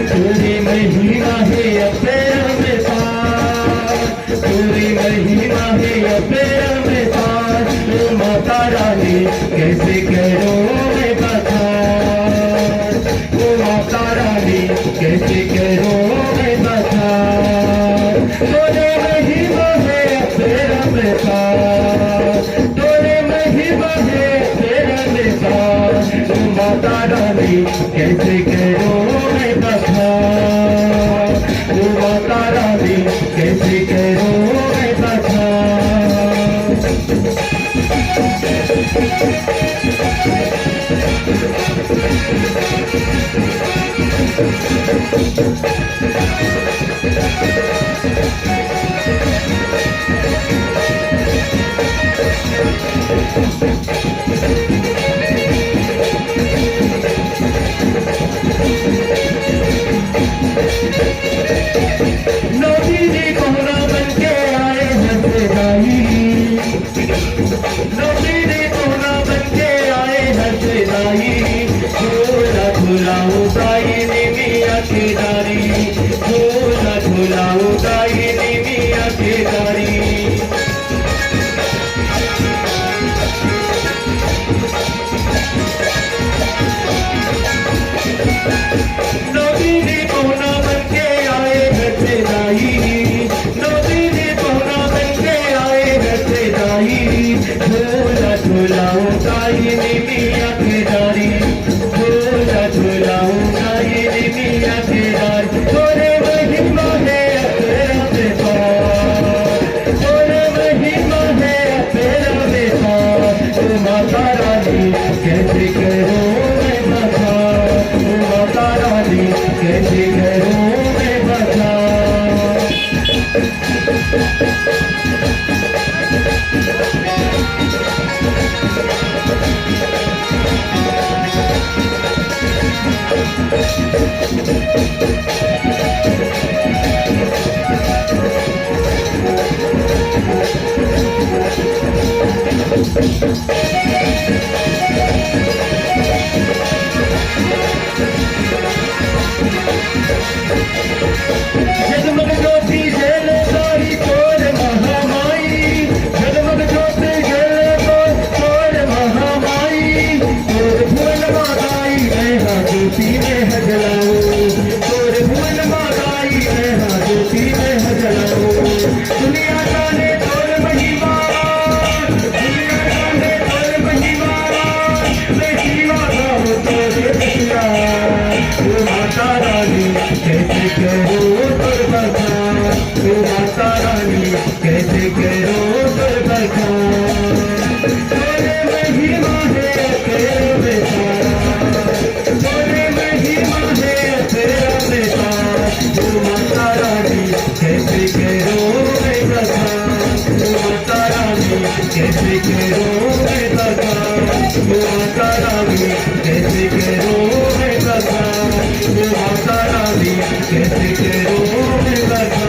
पूरी महिमा है अपेरा में पार, पूरी महिमा है अपेरा में पार। माता रानी कैसे करो मैं बता, माता रानी कैसे करो मैं बता। तोरे महिमा है अपेरा में पार, तोरे महिमा है अपेरा में पार। माता रानी कैसे करो मैं बता, माता रानी कैसे करो मैं बता। नौकरी कोहरा बन के आए हंसदाई, नौकरी कोहरा बन के आए हंसदाई। झोला झुलाओ दाई निमिया के दारी, झोला झुलाओ दाई निमिया के दारी। नौकरी कोहरा बन के आए हंसदाई, नौकरी कोहरा बन के आए हंसदाई। झोला झुलाओ दाई निमिया के दारी, झोला झुलाओ दाई निमिया के दारी। तोरे महिमा है अपेरा में पार, तोरे महिमा है अपेरा में पार। माता रानी कैसे करो मैं बता, माता रानी कैसे करो मैं बता। जगमग ज्योति जल सारी तोर महामाई, जगमग ज्योति जल तोर महामाई। तोर भुवन माताई मैं हाँ ज्योति में हजलाओ, तोर भुवन माताई मैं हाँ ज्योति में हजलाओ। दुनिया जाने तोर महिमा, दुनिया जाने तोर महिमा। मैं जीवा गाऊं तोरे बतिया, माता रानी कैसे करो तोर बता, माता रानी कैसे करो तोर बता। तोरे महिमा है तेरे बेटा, तोरे महिमा है तेरा बेटा। माता रानी कैसे करो मैं बता, माता रानी कैसे करो मैं बता। माता रानी कैसे करो मैं बता, माता रानी कैसे करो मैं बता,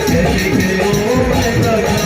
कैसे करो मैं बता।